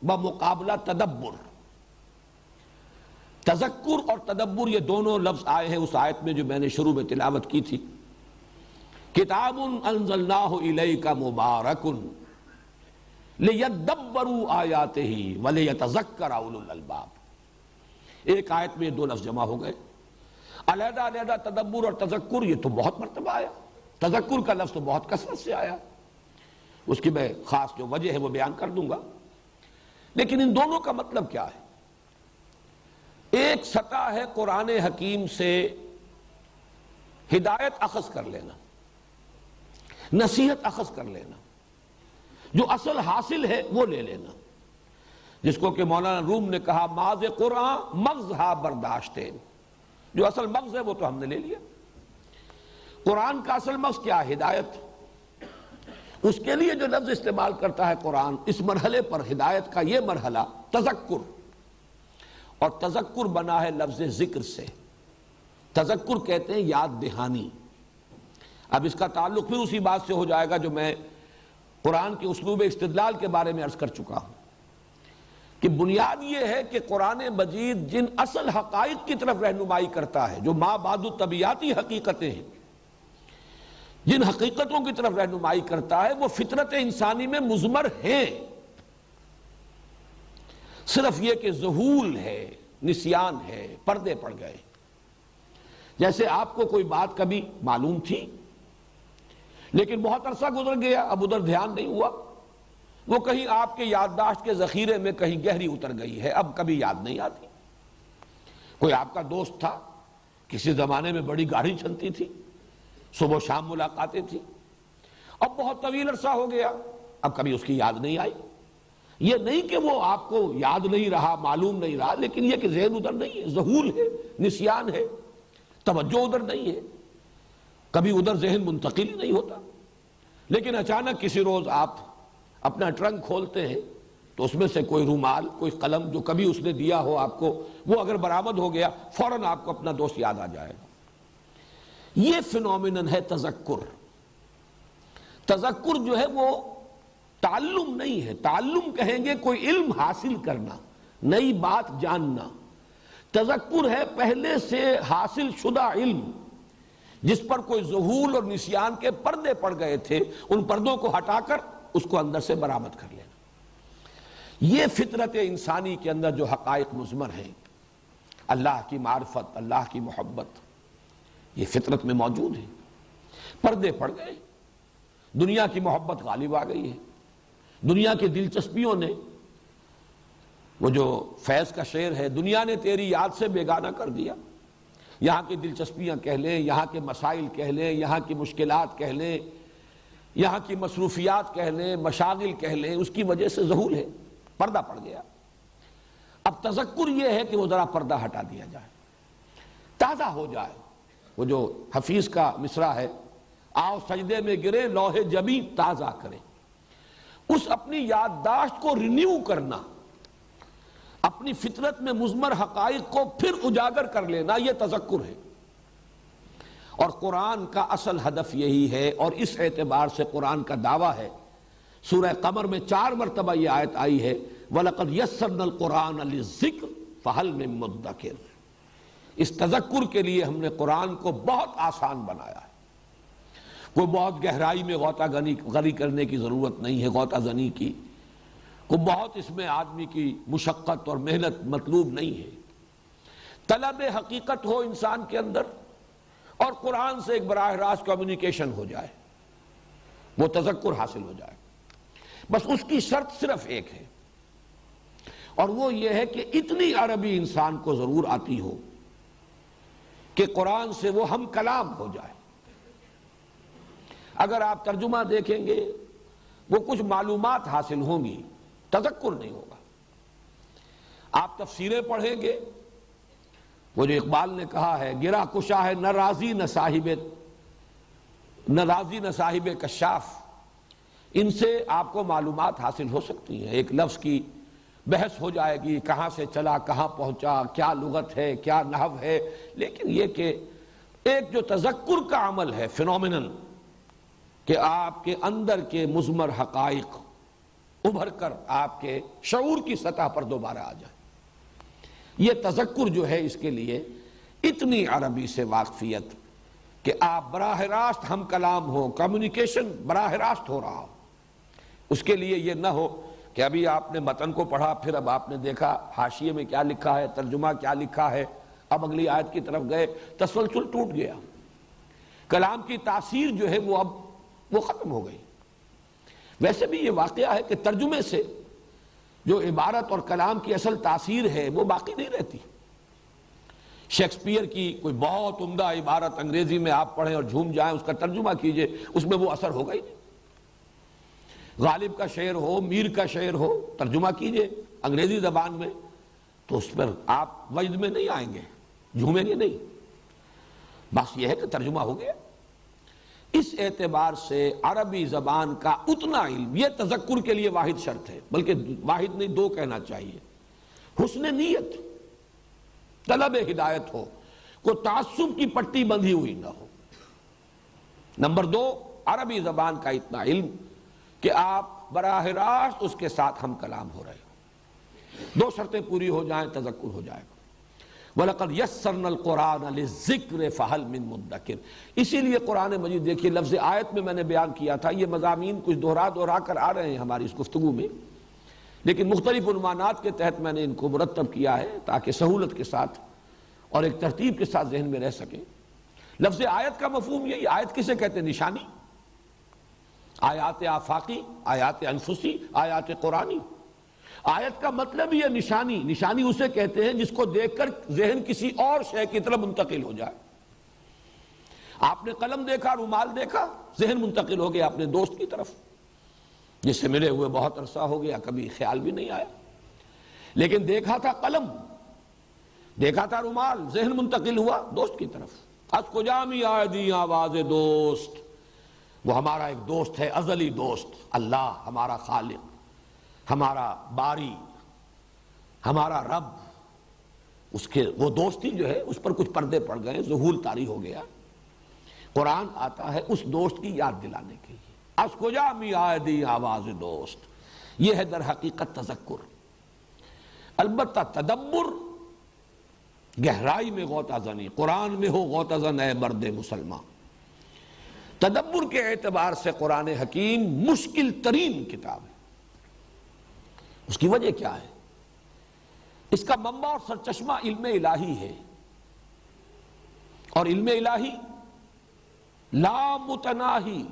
بمقابلہ تدبر. تذکر اور تدبر یہ دونوں لفظ آئے ہیں اس آیت میں جو میں نے شروع میں تلاوت کی تھی. کتاب انزلناہ الیک مبارک لیدبروا آیاتہ ولیتذکر اولو الالباب. ایک آیت میں یہ دو لفظ جمع ہو گئے. علیحدہ علیحدہ تدبر اور تذکر یہ تو بہت مرتبہ آیا. تذکر کا لفظ تو بہت کثرت سے آیا. اس کی میں خاص جو وجہ ہے وہ بیان کر دوں گا. لیکن ان دونوں کا مطلب کیا ہے؟ ایک سطح ہے قرآن حکیم سے ہدایت اخذ کر لینا، نصیحت اخذ کر لینا، جو اصل حاصل ہے وہ لے لینا، جس کو کہ مولانا روم نے کہا ماذ قرآن مغز ہا برداشتے. جو اصل مغز ہے وہ تو ہم نے لے لیا. قرآن کا اصل مغز کیا ہے؟ ہدایت. اس کے لیے جو لفظ استعمال کرتا ہے قرآن اس مرحلے پر، ہدایت کا یہ مرحلہ تذکر، اور تذکر بنا ہے لفظ ذکر سے. تذکر کہتے ہیں یاد دہانی. اب اس کا تعلق پھر اسی بات سے ہو جائے گا جو میں قرآن کے اسلوب استدلال کے بارے میں عرض کر چکا ہوں کہ بنیاد یہ ہے کہ قرآن مجید جن اصل حقائق کی طرف رہنمائی کرتا ہے، جو ما بعد طبیعتی حقیقتیں ہیں، جن حقیقتوں کی طرف رہنمائی کرتا ہے وہ فطرت انسانی میں مضمر ہیں. صرف یہ کہ ذہول ہے، نسیان ہے، پردے پڑ گئے. جیسے آپ کو کوئی بات کبھی معلوم تھی لیکن بہت عرصہ گزر گیا، اب ادھر دھیان نہیں ہوا، وہ کہیں آپ کے یادداشت کے ذخیرے میں کہیں گہری اتر گئی ہے، اب کبھی یاد نہیں آتی. کوئی آپ کا دوست تھا، کسی زمانے میں بڑی گاڑی چلتی تھی، صبح و شام ملاقاتیں تھی، اب بہت طویل عرصہ ہو گیا، اب کبھی اس کی یاد نہیں آئی. یہ نہیں کہ وہ آپ کو یاد نہیں رہا، معلوم نہیں رہا، لیکن یہ کہ ذہن ادھر نہیں ہے، ذہول ہے، نسیان ہے، توجہ ادھر نہیں ہے، کبھی ادھر ذہن منتقل ہی نہیں ہوتا. لیکن اچانک کسی روز آپ اپنا ٹرنک کھولتے ہیں تو اس میں سے کوئی رومال، کوئی قلم جو کبھی اس نے دیا ہو آپ کو، وہ اگر برآمد ہو گیا فوراً آپ کو اپنا دوست یاد آ جائے گا. یہ فینومینن ہے تذکر. تذکر جو ہے وہ تعلم نہیں ہے. تعلم کہیں گے کوئی علم حاصل کرنا، نئی بات جاننا. تذکر ہے پہلے سے حاصل شدہ علم جس پر کوئی ذہول اور نسیان کے پردے پڑ گئے تھے، ان پردوں کو ہٹا کر اس کو اندر سے برآمد کر لینا. یہ فطرت انسانی کے اندر جو حقائق مضمر ہیں، اللہ کی معرفت، اللہ کی محبت، یہ فطرت میں موجود ہے. پردے پڑ گئے، دنیا کی محبت غالب آ گئی ہے. دنیا کی دلچسپیوں نے، وہ جو فیض کا شعر ہے، دنیا نے تیری یاد سے بیگانہ کر دیا. یہاں کی دلچسپیاں کہہ لیں، یہاں کے مسائل کہہ لیں، یہاں کی مشکلات کہہ لیں، یہاں کی مصروفیات کہہ لیں، مشاغل کہہ لیں، اس کی وجہ سے ذہول ہے، پردہ پڑ گیا. اب تذکر یہ ہے کہ وہ ذرا پردہ ہٹا دیا جائے، تازہ ہو جائے. وہ جو حفیظ کا مصرع ہے، آؤ سجدے میں گرے لوح جبیں تازہ کرے. اس اپنی یادداشت کو رینیو کرنا، اپنی فطرت میں مضمر حقائق کو پھر اجاگر کر لینا، یہ تذکر ہے. اور قرآن کا اصل ہدف یہی ہے، اور اس اعتبار سے قرآن کا دعویٰ ہے. سورہ قمر میں 4 مرتبہ یہ آیت آئی ہے وَلَقَدْ يَسَّرْنَا الْقُرْآنَ لِلذِّكْرِ فَهَلْ مِن مُدَّكِرٍ. اس تذکر کے لیے ہم نے قرآن کو بہت آسان بنایا ہے. کوئی بہت گہرائی میں غوطہ غنی کرنے کی ضرورت نہیں ہے، غوطہ زنی کی. کوئی بہت اس میں آدمی کی مشقت اور محنت مطلوب نہیں ہے. طلب حقیقت ہو انسان کے اندر اور قرآن سے ایک براہ راست کمیونیکیشن ہو جائے، وہ تذکر حاصل ہو جائے. بس اس کی شرط صرف ایک ہے، اور وہ یہ ہے کہ اتنی عربی انسان کو ضرور آتی ہو کہ قرآن سے وہ ہم کلام ہو جائے. اگر آپ ترجمہ دیکھیں گے وہ کچھ معلومات حاصل ہوں گی، تذکر نہیں ہوگا. آپ تفسیریں پڑھیں گے، وہ جو اقبال نے کہا ہے گرا کشا ہے نہ راضی نہ صاحب کشاف، ان سے آپ کو معلومات حاصل ہو سکتی ہیں. ایک لفظ کی بحث ہو جائے گی، کہاں سے چلا کہاں پہنچا، کیا لغت ہے کیا نحو ہے. لیکن یہ کہ ایک جو تذکر کا عمل ہے، فینومینل، کہ آپ کے اندر کے مضمر حقائق ابھر کر آپ کے شعور کی سطح پر دوبارہ آ جائے۔ یہ تذکر جو ہے اس کے لیے اتنی عربی سے واقفیت کہ آپ براہ راست ہم کلام ہو، کمیونیکیشن براہ راست ہو رہا ہو۔ اس کے لیے یہ نہ ہو کہ ابھی آپ نے متن کو پڑھا، پھر اب آپ نے دیکھا حاشیے میں کیا لکھا ہے، ترجمہ کیا لکھا ہے، اب اگلی آیت کی طرف گئے، تسلسل ٹوٹ گیا، کلام کی تاثیر جو ہے وہ ختم ہو گئی۔ ویسے بھی یہ واقعہ ہے کہ ترجمے سے جو عبارت اور کلام کی اصل تاثیر ہے وہ باقی نہیں رہتی۔ شیکسپیئر کی کوئی بہت عمدہ عبارت انگریزی میں آپ پڑھیں اور جھوم جائیں، اس کا ترجمہ کیجئے، اس میں وہ اثر ہوگا ہی نہیں۔ غالب کا شعر ہو، میر کا شعر ہو، ترجمہ کیجئے انگریزی زبان میں، تو اس پر آپ وجد میں نہیں آئیں گے، جھومیں گے نہیں۔ بس یہ ہے کہ ترجمہ ہو گیا۔ اس اعتبار سے عربی زبان کا اتنا علم، یہ تذکر کے لیے واحد شرط ہے، بلکہ واحد نہیں دو کہنا چاہیے۔ حسن نیت، طلب ہدایت ہو، کوئی تعصب کی پٹی بندھی ہوئی نہ ہو۔ نمبر دو، عربی زبان کا اتنا علم کہ آپ براہ راست اس کے ساتھ ہم کلام ہو رہے ہو۔ دو شرطیں پوری ہو جائیں، تذکر ہو جائے گا۔ وَلَقَدْ يَسَّرْنَا الْقُرْآنَ لِلذِّكْرِ فَهَلْ مِن مُدَّكِرٍ۔ اسی لیے قرآن مجید دیکھیے، لفظ آیت میں نے بیان کیا تھا، یہ مضامین کچھ دہرا کر آ رہے ہیں ہماری اس گفتگو میں، لیکن مختلف عنوانات کے تحت میں نے ان کو مرتب کیا ہے تاکہ سہولت کے ساتھ اور ایک ترتیب کے ساتھ ذہن میں رہ سکیں۔ لفظ آیت کا مفہوم یہی، آیت کسے کہتے ہیں؟ نشانی، آیات آفاقی، آیات انفسی، آیات قرآنی۔ آیت کا مطلب یہ نشانی، نشانی اسے کہتے ہیں جس کو دیکھ کر ذہن کسی اور شے کی طرف منتقل ہو جائے۔ آپ نے قلم دیکھا، رومال دیکھا، ذہن منتقل ہو گیا اپنے دوست کی طرف جس سے ملے ہوئے بہت عرصہ ہو گیا، کبھی خیال بھی نہیں آیا، لیکن دیکھا تھا قلم، دیکھا تھا رومال، ذہن منتقل ہوا دوست کی طرف۔ از کجا می آیدی آواز دوست، وہ ہمارا ایک دوست ہے، ازلی دوست، اللہ ہمارا خالق، ہمارا باری، ہمارا رب۔ اس کے وہ دوستی جو ہے اس پر کچھ پردے پڑ گئے، ذہول طاری ہو گیا۔ قرآن آتا ہے اس دوست کی یاد دلانے کے لیے۔ از کجا می آیدی آواز دوست، یہ ہے در حقیقت تذکر۔ البتہ تدبر، گہرائی میں غوطہ زنی، قرآن میں ہو غوطہ زن اے مرد مسلمان۔ تدبر کے اعتبار سے قرآن حکیم مشکل ترین کتاب ہے۔ اس کی وجہ کیا ہے؟ اس کا منبع اور سرچشمہ علم الہی ہے، اور علم الہی لا متناہی،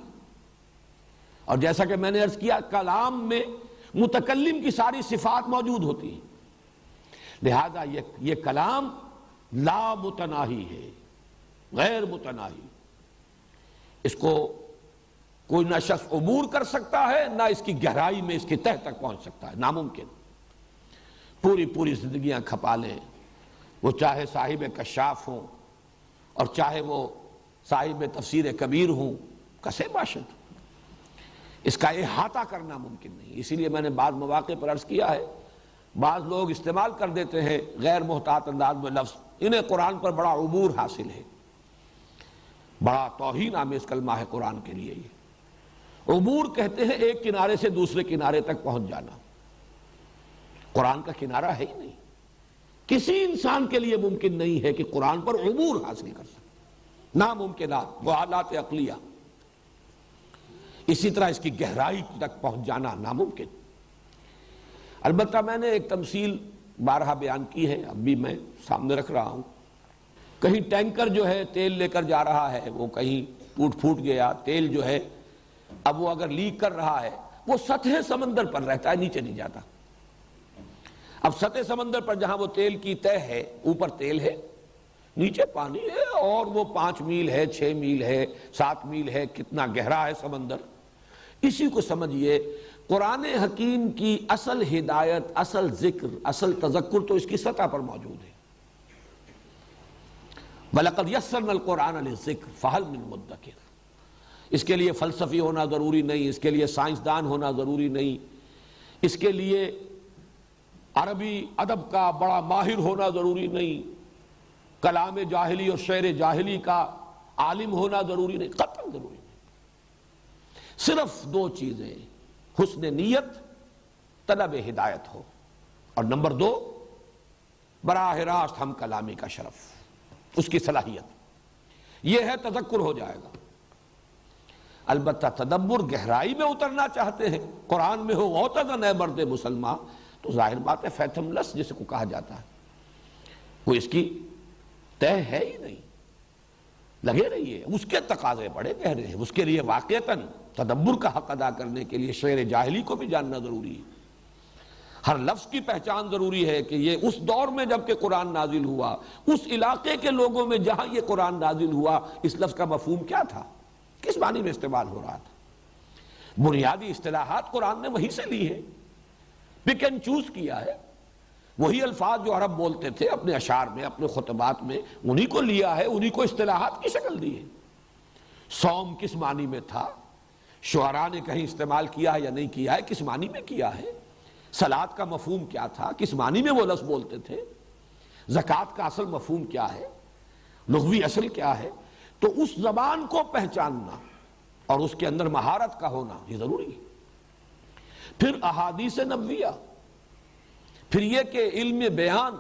اور جیسا کہ میں نے عرض کیا کلام میں متکلم کی ساری صفات موجود ہوتی ہیں، لہذا یہ کلام لا متناہی ہے، غیر متناہی۔ اس کو کوئی نہ شخص عبور کر سکتا ہے، نہ اس کی گہرائی میں اس کی تہ تک پہنچ سکتا ہے، ناممکن۔ پوری زندگیاں کھپا لیں، وہ چاہے صاحب کشاف ہوں اور چاہے وہ صاحب تفسیر کبیر ہوں، کسے باشد، اس کا احاطہ کرنا ممکن نہیں۔ اسی لیے میں نے بعض مواقع پر عرض کیا ہے، بعض لوگ استعمال کر دیتے ہیں غیر محتاط انداز میں لفظ، انہیں قرآن پر بڑا عبور حاصل ہے، بڑا توہین آمیز کلمہ ہے قرآن کے لیے۔ یہ عبور کہتے ہیں ایک کنارے سے دوسرے کنارے تک پہنچ جانا، قرآن کا کنارہ ہے ہی نہیں۔ کسی انسان کے لیے ممکن نہیں ہے کہ قرآن پر عبور حاصل کر سکے، ناممکنات، محالات عقلیہ۔ اسی طرح اس کی گہرائی تک پہنچ جانا ناممکن۔ البتہ میں نے ایک تمثیل بارہا بیان کی ہے، اب بھی میں سامنے رکھ رہا ہوں۔ کہیں ٹینکر جو ہے تیل لے کر جا رہا ہے، وہ کہیں ٹوٹ پھوٹ گیا، تیل جو ہے اب وہ اگر لیک کر رہا ہے، وہ سطح سمندر پر رہتا ہے، نیچے نہیں جاتا۔ اب سطح سمندر پر جہاں وہ تیل کی تہ ہے، اوپر تیل ہے، نیچے پانی ہے، اور وہ 5 میل ہے، 6 میل ہے، 7 میل ہے، کتنا گہرا ہے سمندر۔ اسی کو سمجھئے قرآن حکیم کی اصل ہدایت، اصل ذکر، اصل تذکر تو اس کی سطح پر موجود ہے۔ وَلَقَدْ يَسَّرْنَا الْقُرْآنَ لِلذِّكْرِ فَهَلْ مِن مُدَّكِرٍ۔ اس کے لیے فلسفی ہونا ضروری نہیں، اس کے لیے سائنسدان ہونا ضروری نہیں، اس کے لیے عربی ادب کا بڑا ماہر ہونا ضروری نہیں، کلام جاہلی اور شعر جاہلی کا عالم ہونا ضروری نہیں، قطعاً ضروری نہیں۔ صرف 2 چیزیں، حسن نیت طلب ہدایت ہو، اور نمبر 2 براہ راست ہم کلامی کا شرف، اس کی صلاحیت، یہ ہے تذکر ہو جائے گا۔ البتہ تدبر گہرائی میں اترنا چاہتے ہیں، قرآن میں ہو غوطہ اے مرد مسلمان، تو ظاہر بات ہے فیتھم لس جس کو کہا جاتا ہے، وہ اس کی طے ہے ہی نہیں، لگے رہیے، اس کے تقاضے بڑے گہرے ہیں، اس کے لیے واقعتاً تدبر کا حق ادا کرنے کے لیے شعر جاہلی کو بھی جاننا ضروری ہے، ہر لفظ کی پہچان ضروری ہے کہ یہ اس دور میں جب کہ قرآن نازل ہوا، اس علاقے کے لوگوں میں جہاں یہ قرآن نازل ہوا، اس لفظ کا مفہوم کیا تھا، کس معنی میں استعمال ہو رہا تھا۔ بنیادی اصطلاحات قرآن نے وہیں سے لی ہے، پک اینڈ چوز کیا ہے، وہی الفاظ جو عرب بولتے تھے اپنے اشعار میں، اپنے خطبات میں، انہی کو لیا ہے، انہی کو اصطلاحات کی شکل دی ہے۔ صوم کس معنی میں تھا، شعراء نے کہیں استعمال کیا ہے یا نہیں کیا ہے، کس معنی میں کیا ہے، صلاۃ کا مفہوم کیا تھا، کس معنی میں وہ لفظ بولتے تھے، زکوٰۃ کا اصل مفہوم کیا ہے، لغوی اصل کیا ہے، تو اس زبان کو پہچاننا اور اس کے اندر مہارت کا ہونا یہ ضروری ہے۔ پھر احادیث نبویہ، پھر یہ کہ علم بیان،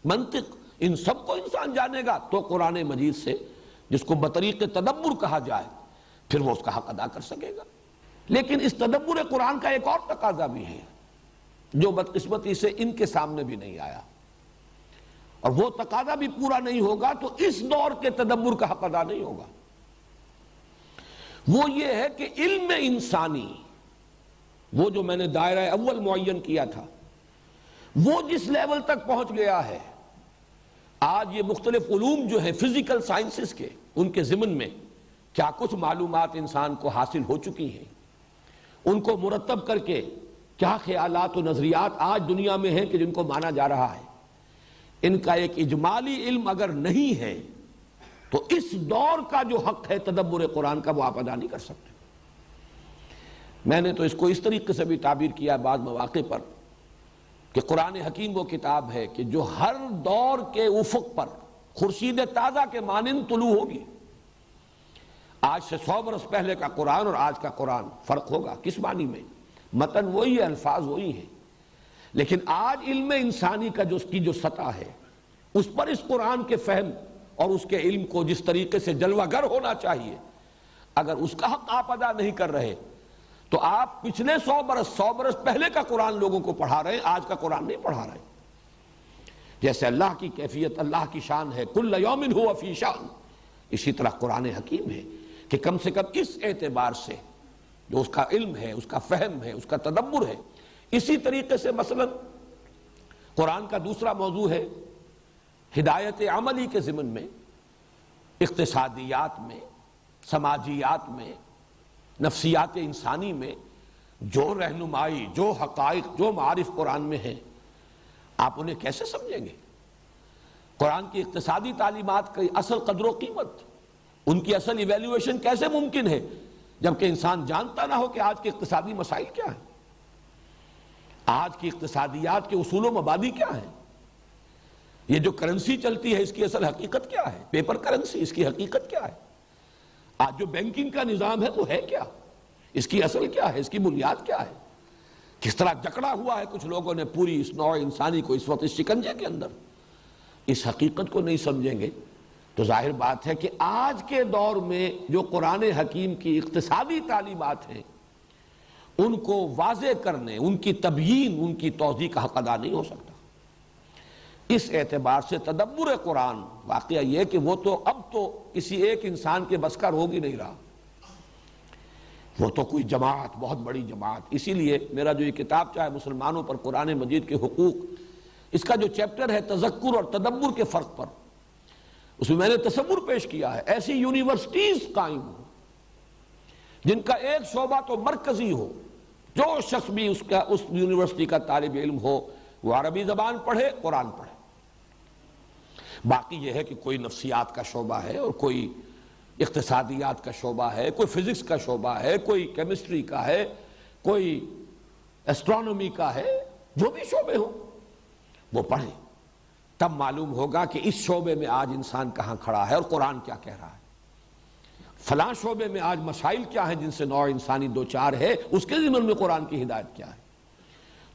منطق، ان سب کو انسان جانے گا تو قرآن مجید سے، جس کو بطریق تدبر کہا جائے، پھر وہ اس کا حق ادا کر سکے گا۔ لیکن اس تدبر قرآن کا ایک اور تقاضا بھی ہے جو بدقسمتی سے ان کے سامنے بھی نہیں آیا، اور وہ تقاضا بھی پورا نہیں ہوگا تو اس دور کے تدبر کا حق ادا نہیں ہوگا۔ وہ یہ ہے کہ علم انسانی، وہ جو میں نے دائرہ اول معین کیا تھا، وہ جس لیول تک پہنچ گیا ہے، آج یہ مختلف علوم جو ہیں فزیکل سائنسز کے، ان کے ضمن میں کیا کچھ معلومات انسان کو حاصل ہو چکی ہیں، ان کو مرتب کر کے کیا خیالات و نظریات آج دنیا میں ہیں کہ جن کو مانا جا رہا ہے، ان کا ایک اجمالی علم اگر نہیں ہے تو اس دور کا جو حق ہے تدبر قرآن کا وہ آپ ادا نہیں کر سکتے۔ میں نے تو اس کو اس طریقے سے بھی تعبیر کیا بعض مواقع پر کہ قرآن حکیم وہ کتاب ہے کہ جو ہر دور کے افق پر خورشید تازہ کے مانند طلوع ہوگی۔ آج سے 100 برس پہلے کا قرآن اور آج کا قرآن فرق ہوگا، کس معنی میں؟ متن وہی ہے، الفاظ وہی ہیں، لیکن آج علم انسانی کا جو اس کی جو سطح ہے، اس پر اس قرآن کے فہم اور اس کے علم کو جس طریقے سے جلوہ گر ہونا چاہیے، اگر اس کا حق آپ ادا نہیں کر رہے تو آپ پچھلے 100 برس پہلے کا قرآن لوگوں کو پڑھا رہے ہیں، آج کا قرآن نہیں پڑھا رہے۔ جیسے اللہ کی کیفیت، اللہ کی شان ہے کل یوم ہوا فی شان، اسی طرح قرآن حکیم ہے کہ کم سے کم اس اعتبار سے جو اس کا علم ہے، اس کا فہم ہے، اس کا تدبر ہے۔ اسی طریقے سے مثلا قرآن کا دوسرا موضوع ہے ہدایت عملی کے ضمن میں، اقتصادیات میں، سماجیات میں، نفسیات انسانی میں جو رہنمائی، جو حقائق، جو معارف قرآن میں ہیں، آپ انہیں کیسے سمجھیں گے؟ قرآن کی اقتصادی تعلیمات کی اصل قدر و قیمت، ان کی اصل ایویلیویشن کیسے ممکن ہے جبکہ انسان جانتا نہ ہو کہ آج کے اقتصادی مسائل کیا ہیں، آج کی اقتصادیات کے اصول و مبادی کیا ہیں، یہ جو کرنسی چلتی ہے اس کی اصل حقیقت کیا ہے، پیپر کرنسی، اس کی حقیقت کیا ہے، آج جو بینکنگ کا نظام ہے وہ ہے کیا، اس کی اصل کیا ہے، اس کی بنیاد کیا ہے، کس طرح جکڑا ہوا ہے کچھ لوگوں نے پوری اس نوع انسانی کو اس وقت اس شکنجے کے اندر۔ اس حقیقت کو نہیں سمجھیں گے تو ظاہر بات ہے کہ آج کے دور میں جو قرآن حکیم کی اقتصادی تعلیمات ہیں ان کو واضح کرنے، ان کی تبیین، ان کی توضیح کا حق ادا نہیں ہو سکتا۔ اس اعتبار سے تدبر قرآن واقعہ یہ کہ وہ تو اب تو کسی ایک انسان کے بس کا روگ ہی نہیں رہا، وہ تو کوئی جماعت، بہت بڑی جماعت۔ اسی لیے میرا جو یہ کتاب چاہے مسلمانوں پر قرآن مجید کے حقوق، اس کا جو چیپٹر ہے تذکر اور تدبر کے فرق پر، اس میں نے تصور پیش کیا ہے ایسی یونیورسٹیز قائم ہو جن کا ایک شعبہ تو مرکزی ہو، جو شخص بھی اس یونیورسٹی کا طالب علم ہو وہ عربی زبان پڑھے، قرآن پڑھے۔ باقی یہ ہے کہ کوئی نفسیات کا شعبہ ہے اور کوئی اقتصادیات کا شعبہ ہے، کوئی فزکس کا شعبہ ہے، کوئی کیمسٹری کا ہے، کوئی ایسٹرونومی کا ہے، جو بھی شعبے ہوں وہ پڑھیں، تب معلوم ہوگا کہ اس شعبے میں آج انسان کہاں کھڑا ہے اور قرآن کیا کہہ رہا ہے، فلاں شعبے میں آج مسائل کیا ہیں جن سے نوع انسانی دو چار ہے، اس کے ضمن میں قرآن کی ہدایت کیا ہے۔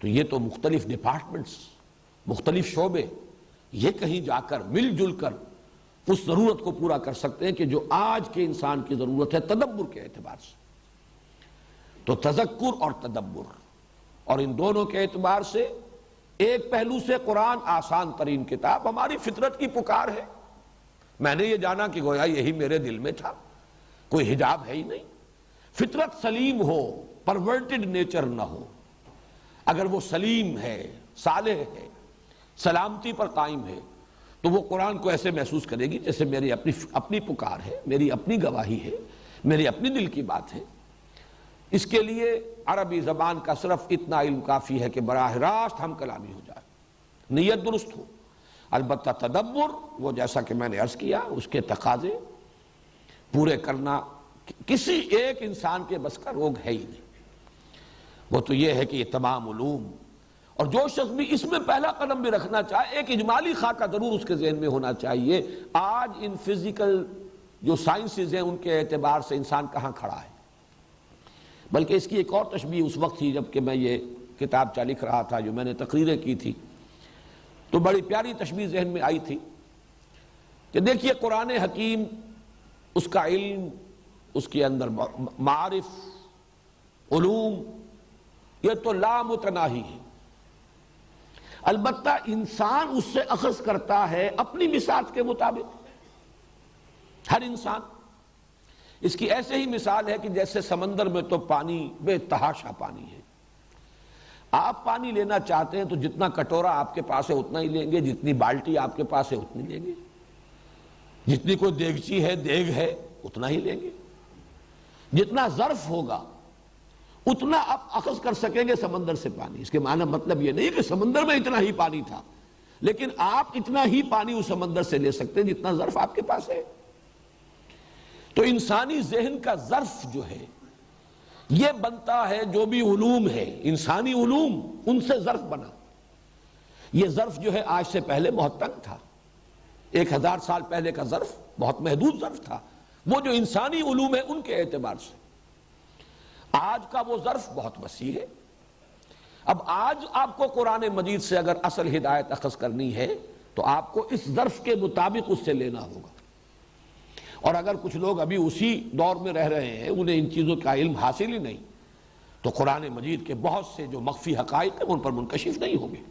تو یہ تو مختلف ڈپارٹمنٹس، مختلف شعبے، یہ کہیں جا کر مل جل کر اس ضرورت کو پورا کر سکتے ہیں کہ جو آج کے انسان کی ضرورت ہے تدبر کے اعتبار سے۔ تو تذکر اور تدبر، اور ان دونوں کے اعتبار سے ایک پہلو سے قرآن آسان ترین کتاب، ہماری فطرت کی پکار ہے۔ میں نے یہ جانا کہ گویا یہی میرے دل میں تھا، کوئی حجاب ہے ہی نہیں۔ فطرت سلیم ہو، پرورٹڈ نیچر نہ ہو، اگر وہ سلیم ہے، صالح ہے، سلامتی پر قائم ہے، تو وہ قرآن کو ایسے محسوس کرے گی جیسے میری اپنی پکار ہے، میری اپنی گواہی ہے، میری اپنی دل کی بات ہے۔ اس کے لیے عربی زبان کا صرف اتنا علم کافی ہے کہ براہ راست ہم کلامی ہو جائے، نیت درست ہو۔ البتہ تدبر، وہ جیسا کہ میں نے عرض کیا، اس کے تقاضے پورے کرنا کسی ایک انسان کے بس کا روگ ہے ہی نہیں۔ وہ تو یہ ہے کہ یہ تمام علوم، اور جو شخص بھی اس میں پہلا قدم بھی رکھنا چاہے، ایک اجمالی خاکہ ضرور اس کے ذہن میں ہونا چاہیے، آج ان فزیکل جو سائنسز ہیں ان کے اعتبار سے انسان کہاں کھڑا ہے۔ بلکہ اس کی ایک اور تشبیہ اس وقت تھی جب کہ میں یہ کتاب لکھ رہا تھا، جو میں نے تقریریں کی تھی، تو بڑی پیاری تشبیہ ذہن میں آئی تھی کہ دیکھیے قرآن حکیم، اس کا علم، اس کے اندر معارف، علوم، یہ تو لامتناہی ہے۔ البتہ انسان اس سے اخذ کرتا ہے اپنی بساط کے مطابق، ہر انسان۔ اس کی ایسے ہی مثال ہے کہ جیسے سمندر میں تو پانی بے تحاشا پانی ہے، آپ پانی لینا چاہتے ہیں تو جتنا کٹورا آپ کے پاس ہے اتنا ہی لیں گے، جتنی بالٹی آپ کے پاس ہے اتنی لیں گے، جتنی کوئی دیگچی ہے، دیگ ہے، اتنا ہی لیں گے، جتنا ظرف ہوگا اتنا آپ اخذ کر سکیں گے سمندر سے پانی۔ اس کے معنی مطلب یہ نہیں کہ سمندر میں اتنا ہی پانی تھا، لیکن آپ اتنا ہی پانی اس سمندر سے لے سکتے ہیں جتنا ظرف آپ کے پاس ہے۔ تو انسانی ذہن کا ظرف جو ہے یہ بنتا ہے، جو بھی علوم ہے، انسانی علوم، ان سے ظرف بنا۔ یہ ظرف جو ہے آج سے پہلے بہت تنگ تھا، 1000 سال پہلے کا ظرف بہت محدود ظرف تھا، وہ جو انسانی علوم ہے ان کے اعتبار سے۔ آج کا وہ ظرف بہت وسیع ہے۔ اب آج آپ کو قرآن مجید سے اگر اصل ہدایت اخذ کرنی ہے تو آپ کو اس ظرف کے مطابق اس سے لینا ہوگا۔ اور اگر کچھ لوگ ابھی اسی دور میں رہ رہے ہیں، انہیں ان چیزوں کا علم حاصل ہی نہیں، تو قرآن مجید کے بہت سے جو مخفی حقائق ہیں ان پر منکشف نہیں ہوں گے۔